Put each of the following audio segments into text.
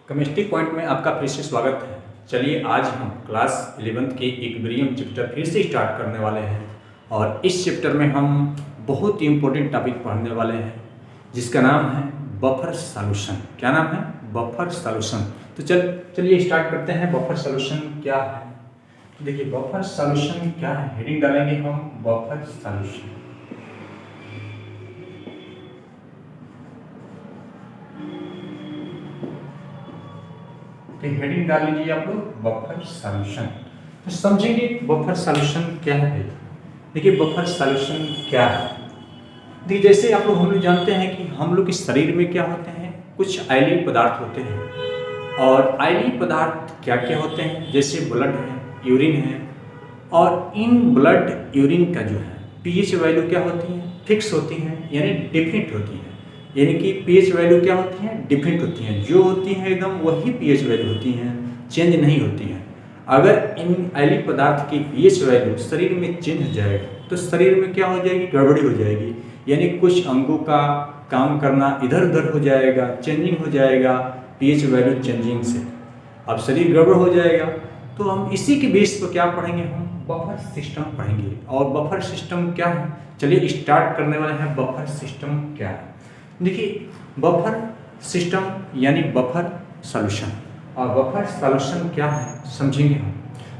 Chemistry point में आपका फिर से स्वागत है। चलिए आज हम क्लास 11th के इक्विलिब्रियम चैप्टर फिर से स्टार्ट करने वाले हैं और इस चैप्टर में हम बहुत ही इम्पोर्टेंट टॉपिक पढ़ने वाले हैं जिसका नाम है बफर सॉल्यूशन। क्या नाम है? Buffer solution. तो चलिए स्टार्ट करते हैं। बफर सॉल्यूशन क्या है? देखिए बफर सॉल्यूशन क्या है, हेडिंग डालेंगे हम बफर सॉल्यूशन। हेडिंग डाल लीजिए आप लोग बफर सॉल्यूशन। तो समझेंगे बफर सॉल्यूशन क्या है। देखिए बफर सॉल्यूशन क्या है। देखिए जैसे आप लोग हम लोग जानते हैं कि हम लोग के शरीर में क्या होते हैं, कुछ आयलीय पदार्थ होते हैं। और आयलीय पदार्थ क्या क्या होते हैं, जैसे ब्लड है, यूरिन है। और इन ब्लड यूरिन का जो है पीएच वैल्यू क्या होती है, फिक्स होती है, यानी डिफिनिट होती है। यानी कि पीएच वैल्यू क्या होती है, डिफिनिट होती हैं। जो होती है एकदम वही पीएच वैल्यू होती हैं, चेंज नहीं होती हैं। अगर इन आयलीय पदार्थ की पीएच वैल्यू शरीर में चेंज हो जाएगा तो शरीर में क्या हो जाएगी, गड़बड़ी हो जाएगी। यानी कुछ अंगों का काम करना इधर उधर हो जाएगा, चेंजिंग हो जाएगा पीएच वैल्यू चेंजिंग से। अब शरीर गड़बड़ हो जाएगा। तो हम इसी के बेस पर क्या पढ़ेंगे, हम बफर सिस्टम पढ़ेंगे। और बफर सिस्टम क्या है, चलिए स्टार्ट करने वाले हैं। बफर सिस्टम क्या है? देखिए बफर सिस्टम यानी बफर सॉल्यूशन। और बफर सॉल्यूशन क्या है समझेंगे हम।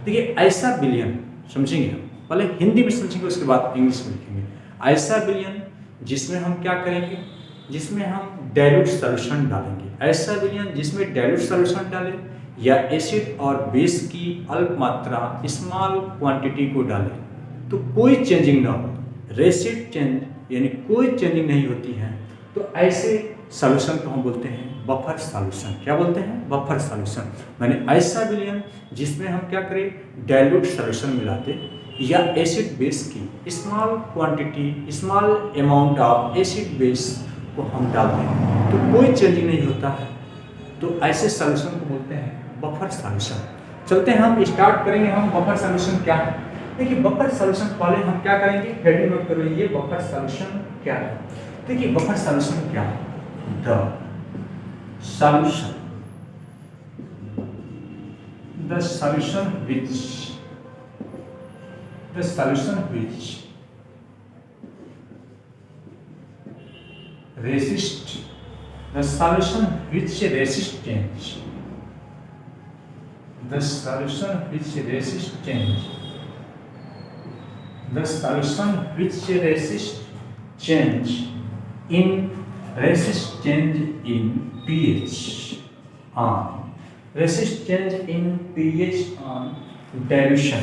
देखिए ऐसा विलयन समझेंगे हम, पहले हिंदी में समझेंगे उसके बाद इंग्लिश में लिखेंगे। ऐसा विलयन जिसमें हम क्या करेंगे, जिसमें हम डाइल्यूट सॉल्यूशन डालेंगे। ऐसा विलयन जिसमें डाइल्यूट सॉल्यूशन डालें या एसिड और बेस की अल्प मात्रा स्मॉल क्वांटिटी को डालें तो कोई चेंजिंग ना हो, रेसिड चेंज यानी कोई चेंजिंग नहीं होती है, तो ऐसे सॉल्यूशन को हम बोलते हैं बफर सॉल्यूशन। क्या बोलते हैं? Buffer solution. माने ऐसा विलयन जिसमें हम क्या करें, डाइल्यूट सॉल्यूशन मिलाते या एसिड बेस की small quantity, small amount of acid base को हम डालते हैं तो कोई चेंजिंग नहीं होता है, तो ऐसे सॉल्यूशन को बोलते हैं बफर सॉल्यूशन। चलते हैं हम स्टार्ट करेंगे हम बफर सॉल्यूशन क्या है। देखिए बफर सॉल्यूशन पहले हम क्या करेंगे, हेडिंग नोट कर लीजिए बफर सॉल्यूशन क्या है। देखिए बफर सॉल्यूशन क्या है, the solution which resist change, the solution which resist change in pH on dilution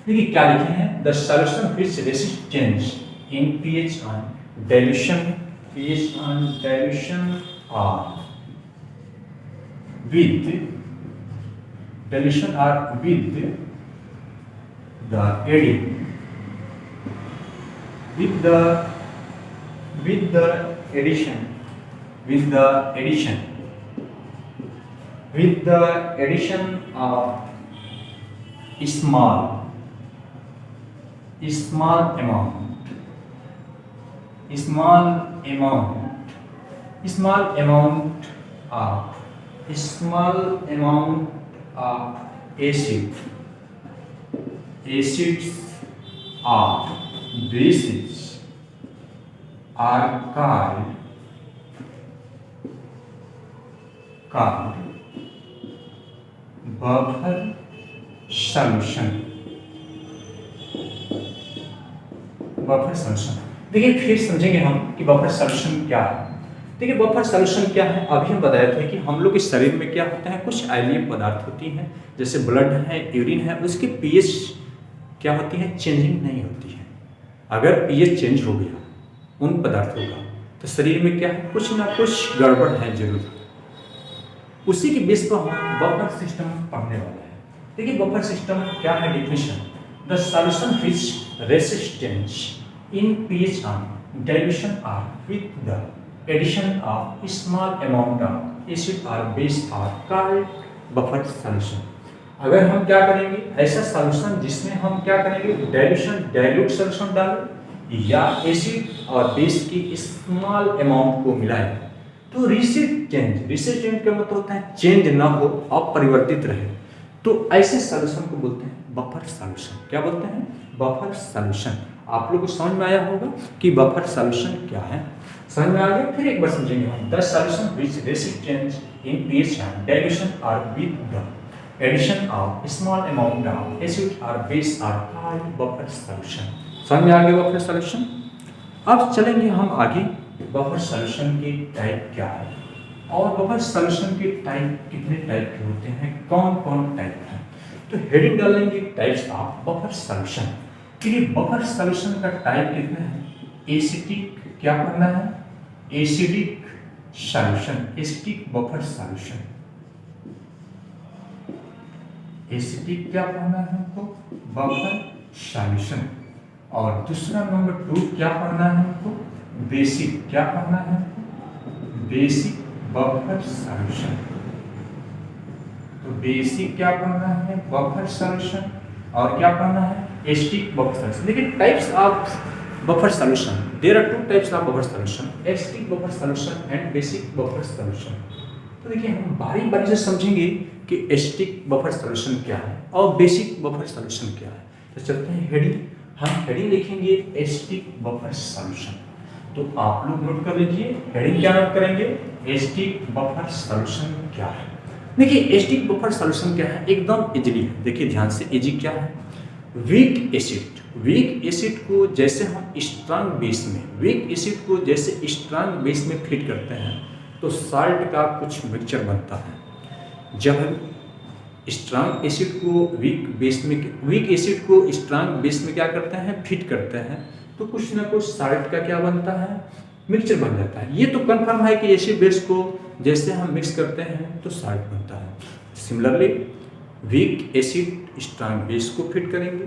देखिए क्या लिखे हैं, the solution which resist change in pH on dilution or with dilution or with the addition of small amount of acids or bases are called buffer solution. देखिए फिर समझेंगे हम कि buffer solution क्या है। देखिए बफर सॉल्यूशन क्या है, अभी हम बताए थे कि हम लोग के शरीर में क्या होता है, कुछ आयलीय पदार्थ होती हैं, जैसे ब्लड है, यूरिन है, उसकी पीएच क्या होती है, चेंजिंग नहीं होती है। अगर पीएच चेंज हो गया उन पदार्थों का तो शरीर में क्या है, कुछ ना कुछ गड़बड़ है जरूर। उसी के बेस पर हम बफर सिस्टम पढ़ने वाले हैं। देखिए बफर सिस्टम क्या है, definition, the solution which resist change in pH on dilution और with the addition of small amount of acid और base are called buffer solution. अगर हम क्या करेंगे, ऐसा सॉल्यूशन जिसमें हम क्या करेंगे, डाइल्यूट सॉल्यूशन डालें या एसिड और बेस की स्मॉल अमाउंट को मिलाएं, तो रिसेट चेंज का मतलब होता है चेंज ना हो, अपरिवर्तित रहे, तो ऐसे सॉल्यूशन को बोलते हैं बफर सॉल्यूशन। क्या बोलते हैं, बफर सॉल्यूशन। आप लोग को समझ में आया होगा कि बफर सॉल्यूशन क्या है, समझ में आ गया। फिर एक बार समझेंगे हम, the solution which resist change in pH and dilution are with the addition of small amount of acid or base are called buffer solution। समझ में आ गया बफर सॉल्यूशन। अब चलेंगे हम आगे, बफर सॉल्यूशन के टाइप क्या है और बफर सॉल्यूशन के टाइप कितने टाइप के होते हैं, कौन कौन टाइप है। तो हेडिंग डालेंगे टाइप्स ऑफ बफर सॉल्यूशन। ये बफर सॉल्यूशन का टाइप कितने हैं, एसिटिक, क्या करना है, acidic solution, acidic buffer solution, acidic क्या पढ़ना है हमको, बफर सॉल्यूशन। और दूसरा नंबर 2 क्या पढ़ना है हमको, बेसिक, क्या पढ़ना है, बेसिक बफर सॉल्यूशन। तो बेसिक क्या पढ़ना है, बफर सॉल्यूशन, और क्या पढ़ना है, एसिडिक बफर सॉल्यूशन। देखिए types of buffer solution, there are 2 types of buffer solution, acidic buffer solution and basic buffer solution. तो देखिए हम बारी बारी से समझेंगे कि एसिडिक बफर सॉल्यूशन क्या है और बेसिक बफर सॉल्यूशन क्या है। तो चलते हैं हेडिंग, हम हेडिंग लिखेंगे एसिडिक बफर सॉल्यूशन। तो आप लोग नोट कर लीजिए, हेडिंग क्या नोट करेंगे, एसिडिक बफर सॉल्यूशन क्या है। देखिए एसिडिक बफर सॉल्यूशन क्या है, एकदम इजीली है। देखिए ध्यान से, इजी क्या है, वीक एसिड, वीक एसिड को जैसे हम स्ट्रांग बेस में, वीक एसिड को जैसे स्ट्रांग बेस में फिट करते हैं तो साल्ट का कुछ मिक्सचर बनता है। जब हम स्ट्रांग एसिड को वीक बेस में, वीक एसिड को स्ट्रांग बेस में क्या करते हैं, फिट करते हैं, तो कुछ ना कुछ साल्ट का क्या बनता है, मिक्सचर बन जाता है। ये तो कंफर्म है कि एसिड बेस को जैसे हम मिक्स करते हैं तो साल्ट बनता है। Similarly weak acid strong base को फिट करेंगे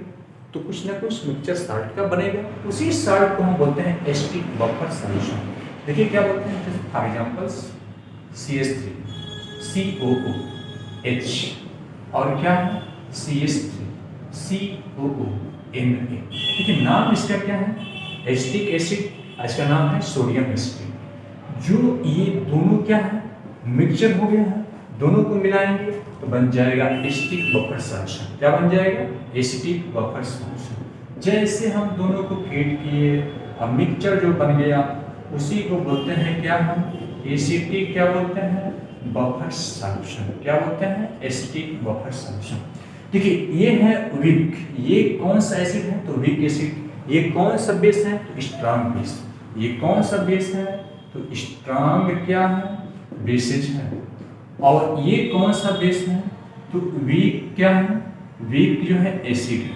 तो कुछ ना कुछ मिक्सचर साल्ट का बनेगा, उसी साल्ट को हम बोलते हैं एसिडिक बफर सॉल्यूशन। देखिए क्या बोलते हैं, जैसे फॉर एग्जांपल्स CH3, COOH, और क्या है CH3, COONA। देखिए नाम इसका क्या है, एसिटिक एसिड, इसका नाम है सोडियम एसिटेट। जो ये दोनों क्या है, मिक्सचर हो गया है, दोनों को मिलाएंगे तो बन जाएगा एसिटिक बफर सॉल्यूशन। क्या बन जाएगा, एसिटिक बफर सॉल्यूशन। जैसे हम दोनों को फीड किए, अब मिक्सचर जो बन गया उसी को बोलते हैं क्या, हम एसिटिक क्या बोलते हैं, बफर सॉल्यूशन। क्या बोलते हैं, एसिटिक बफर सॉल्यूशन। देखिए ये है वीक, ये कौन सा एसिड है, तो वीक एसिड। ये कौन सा बेस है, तो स्ट्रांग बेस। ये कौन सा बेस है, तो स्ट्रांग क्या है, बेसिस है। और ये कौन सा बेस है, तो वीक क्या है, वीक जो है एसिड है।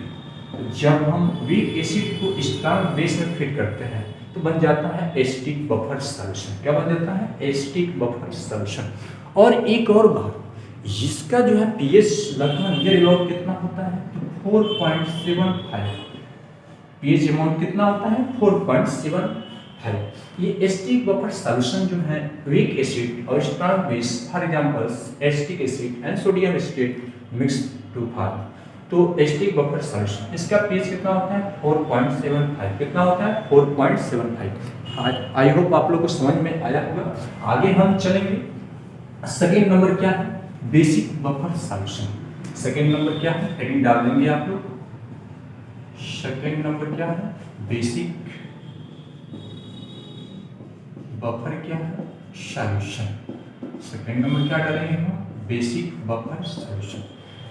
तो जब हम वीक एसिड को स्ट्रांग बेस में फिट करते हैं तो बन जाता है एसिटिक बफर सॉल्यूशन। क्या बन जाता है, एसिटिक बफर सॉल्यूशन। और एक और बात, इसका जो है pH लगभग नियर अबाउट कितना होता है, तो 4.75। pH अमाउंट कितना होता है, 4.75। ये एसिटिक बफर सॉल्यूशन जो है वीक एसिड और strong base, for examples acetic acid and sodium acetate mix to form, तो एसिटिक बफर सॉल्यूशन, इसका pH कितना होता है, 4.75। कितना होता है, 4.75। आई होप आप लोग को समझ में आया होगा। आगे हम चलेंगे, सेकेंड नंबर क्या है, basic buffer solution. Second number क्या है, हेडिंग डाल देंगे आप लोग, सेकेंड नंबर क्या है, बेसिक बफर क्या है, सॉल्यूशन। सेकेंड नंबर क्या डालेंगे हम, बेसिक बफर सॉल्यूशन।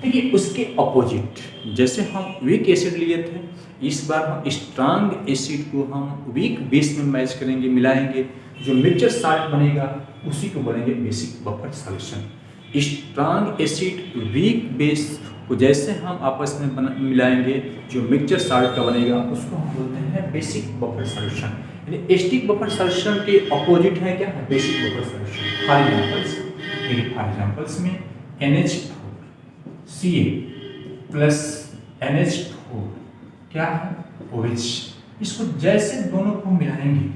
देखिए उसके अपोजिट, जैसे हम वीक एसिड लिए थे, इस बार हम स्ट्रांग एसिड को हम वीक बेस में मैच करेंगे, मिलाएंगे, जो मिक्सचर साल्ट बनेगा उसी को बोलेंगे basic buffer solution. Strong acid weak base को जैसे हम आपस में मिलाएंगे, जो मिक्सचर साल्ट का बनेगा उसको हम बोलते हैं बेसिक बफर सॉल्यूशन। यानी एसिटिक बफर सॉल्यूशन के अपोजिट है क्या, basic buffer solution. For examples में NH4 Ca प्लस NH4 क्या है, OH, इसको जैसे दोनों को मिलाएंगे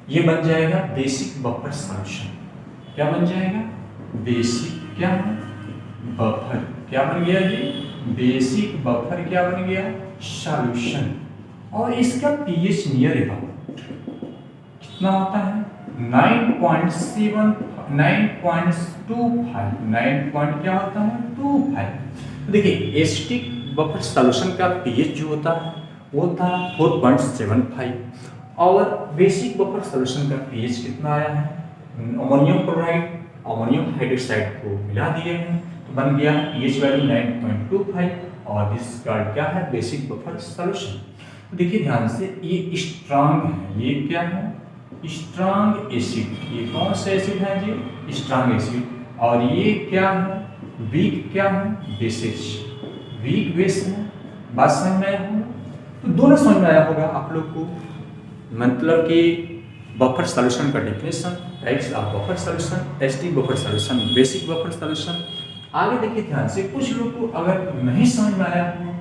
ये बन जाएगा बेसिक बफर सॉल्यूशन। क्या बन जाएगा, बेसिक क्या है, बफर क्या बन गया जी, बेसिक बफर क्या बन गया, सॉल्यूशन। और इसका पीएच नियर अबाउट कितना होता है, 9.7 9.25 9 पॉइंट क्या होता है 25। देखिए एसिटिक बफर सॉल्यूशन का पीएच जो होता है वो था 4.75 और बेसिक बफर सॉल्यूशन का पीएच कितना आया है, अमोनियम क्लोराइड अमोनियम हाइड्रोक्साइड को मिला दिए हैं तो बन गया पीएच वैल्यू 9.25 और इसका क्या है बेसिक बफर सॉल्यूशन। देखिए ध्यान से ये स्ट्रांग है, ये क्या है स्ट्रांग एसिड, ये कौन सा एसिड है जी स्ट्रांग एसिड, और ये क्या है वीक क्या है बेसिस, वीक बेस है। बात समझ में आया होगा, तो दोनों समझ में आया होगा आप लोग को। मतलब कि बफर सॉल्यूशन का definition, types of buffer solution, acidic buffer solution, basic buffer solution. आगे देखिए ध्यान से, कुछ लोग को अगर नहीं समझ में आया हो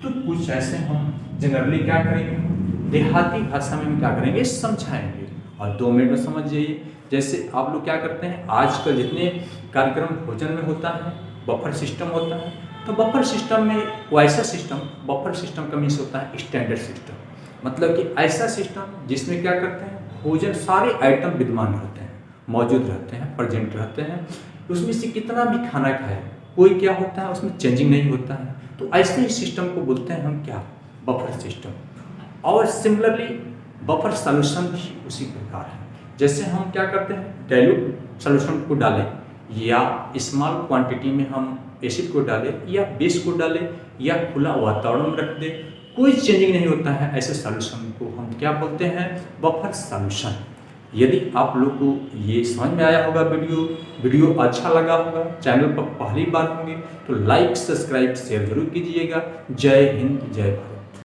तो कुछ ऐसे हम जनरली क्या करेंगे, देहाती भाषा में हम क्या करेंगे समझाएंगे और 2 मिनट में समझ जाइए। जैसे आप लोग क्या करते हैं आजकल जितने कार्यक्रम भोजन में होता है बफर सिस्टम होता है, तो बफर सिस्टम में वैसा सिस्टम, बफर सिस्टम का मीन्स होता है स्टैंडर्ड सिस्टम, मतलब कि ऐसा सिस्टम जिसमें क्या करते हैं भोजन सारे आइटम विद्यमान रहते हैं, मौजूद रहते हैं, प्रेजेंट रहते हैं, उसमें से कितना भी खाना खाए कोई क्या होता है उसमें चेंजिंग नहीं होता है, तो ऐसे ही सिस्टम को बोलते हैं हम क्या बफर सिस्टम। और सिमिलरली बफर सॉल्यूशन भी उसी प्रकार है, जैसे हम क्या करते हैं डाइल्यूट सॉल्यूशन को डालें या स्मॉल क्वांटिटी में हम एसिड को डालें या बेस को डालें या खुला वातावरण में रख दें, कोई चेंजिंग नहीं होता है, ऐसे सॉल्यूशन को हम क्या बोलते हैं बफर सॉल्यूशन। यदि आप लोग को ये समझ में आया होगा, वीडियो अच्छा लगा होगा, चैनल पर पहली बार होंगे तो लाइक सब्सक्राइब शेयर जरूर कीजिएगा। जय हिंद जय भारत।